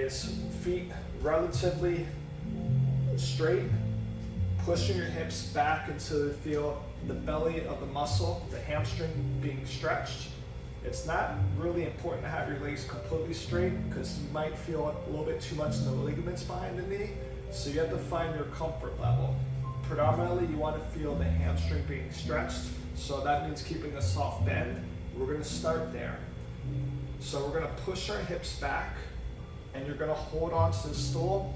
is feet relatively straight, pushing your hips back until you feel the belly of the muscle, the hamstring, being stretched. It's not really important to have your legs completely straight because you might feel a little bit too much in the ligaments behind the knee, so you have to find your comfort level. Predominantly, you want to feel the hamstring being stretched, so that means keeping a soft bend. We're going to start there. So we're going to push our hips back, and you're going to hold on to the stool,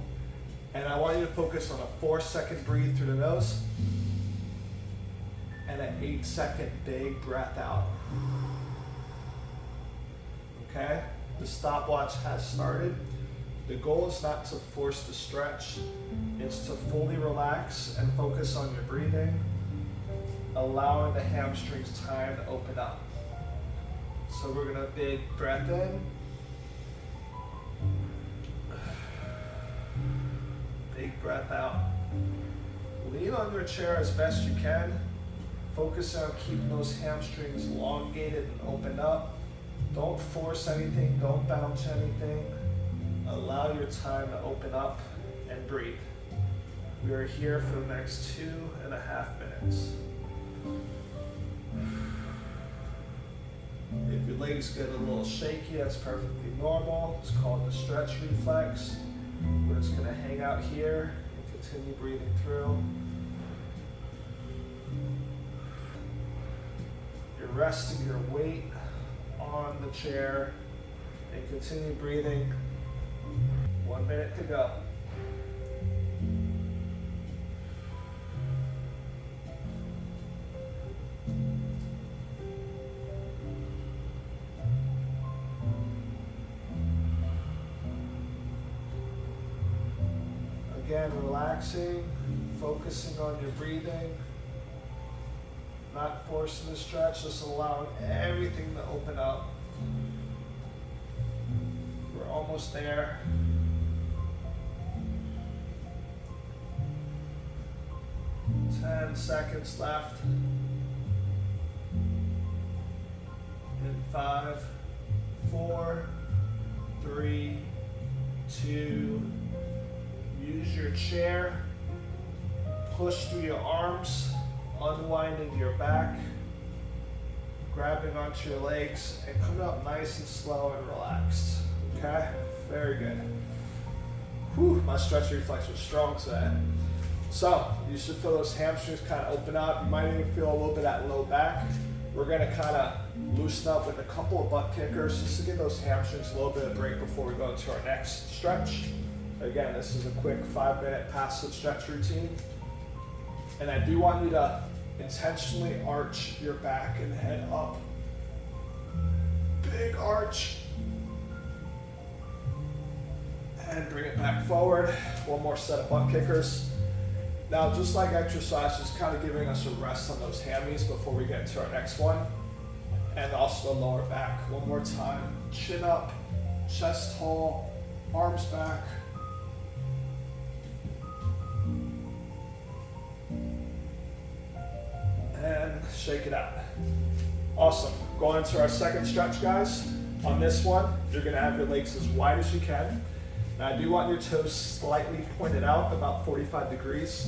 and I want you to focus on a 4-second breathe through the nose, and an 8-second big breath out. Okay, the stopwatch has started. The goal is not to force the stretch, it's to fully relax and focus on your breathing, allowing the hamstrings time to open up. So we're gonna big breath in, big breath out. Lean on your chair as best you can. Focus on keeping those hamstrings elongated and opened up. Don't force anything, don't bounce anything. Allow your time to open up and breathe. We are here for the next 2.5 minutes. If your legs get a little shaky, that's perfectly normal. It's called the stretch reflex. We're just gonna hang out here and continue breathing through. You're resting your weight on the chair and continue breathing. 1 minute to go. Again, relaxing, focusing on your breathing, not forcing the stretch, just allowing everything to open up. We're almost there. Ten seconds left. In 5, 4, 3, 2. Use your chair. Push through your arms, unwinding your back, grabbing onto your legs, and coming up nice and slow and relaxed. Okay? Very good. Whew, my stretch reflex was strong today. So, you should feel those hamstrings kind of open up. You might even feel a little bit of that low back. We're gonna kind of loosen up with a couple of butt kickers just to give those hamstrings a little bit of break before we go into our next stretch. Again, this is a quick 5-minute passive stretch routine. And I do want you to intentionally arch your back and head up. Big arch. And bring it back forward. One more set of butt kickers. Now, just like exercise, just kind of giving us a rest on those hammies before we get into our next one. And also the lower back. One more time. Chin up, chest tall, arms back. And shake it out. Awesome. Going into our second stretch, guys. On this one, you're gonna have your legs as wide as you can. Now I do want your toes slightly pointed out, about 45 degrees.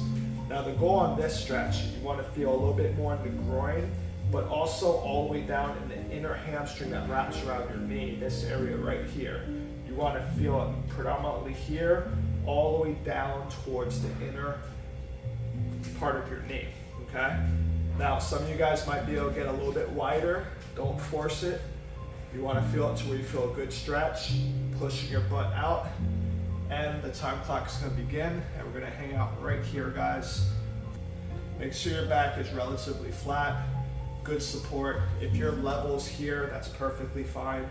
Now the goal on this stretch, you want to feel a little bit more in the groin, but also all the way down in the inner hamstring that wraps around your knee, this area right here. You want to feel it predominantly here, all the way down towards the inner part of your knee, okay? Now some of you guys might be able to get a little bit wider. Don't force it. You want to feel it to where you feel a good stretch, pushing your butt out. And the time clock is going to begin, and we're going to hang out right here, guys. Make sure your back is relatively flat, good support. If your level's here, that's perfectly fine.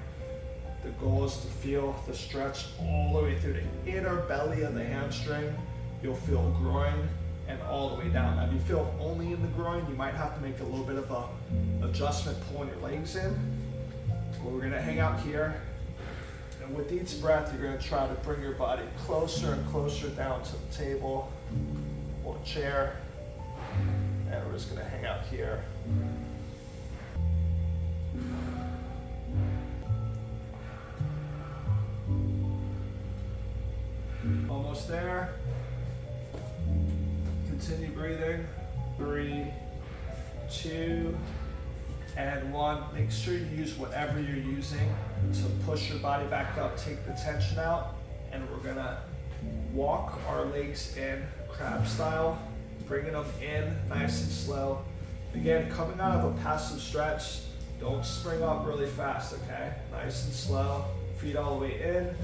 The goal is to feel the stretch all the way through the inner belly of the hamstring. You'll feel groin and all the way down. Now, if you feel only in the groin, you might have to make a little bit of a adjustment pulling your legs in. But we're going to hang out here. And with each breath, you're going to try to bring your body closer and closer down to the table or chair. And we're just going to hang out here. almost there. Continue breathing. 3, 2, and 1. Make sure you use whatever you're using to push your body back up, take the tension out, and we're gonna walk our legs in crab style, bringing them in nice and slow. Again, coming out of a passive stretch, don't spring up really fast, okay? Nice and slow, feet all the way in,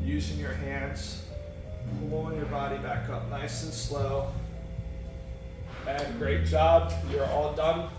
using your hands, pulling your body back up nice and slow. And great job, you're all done.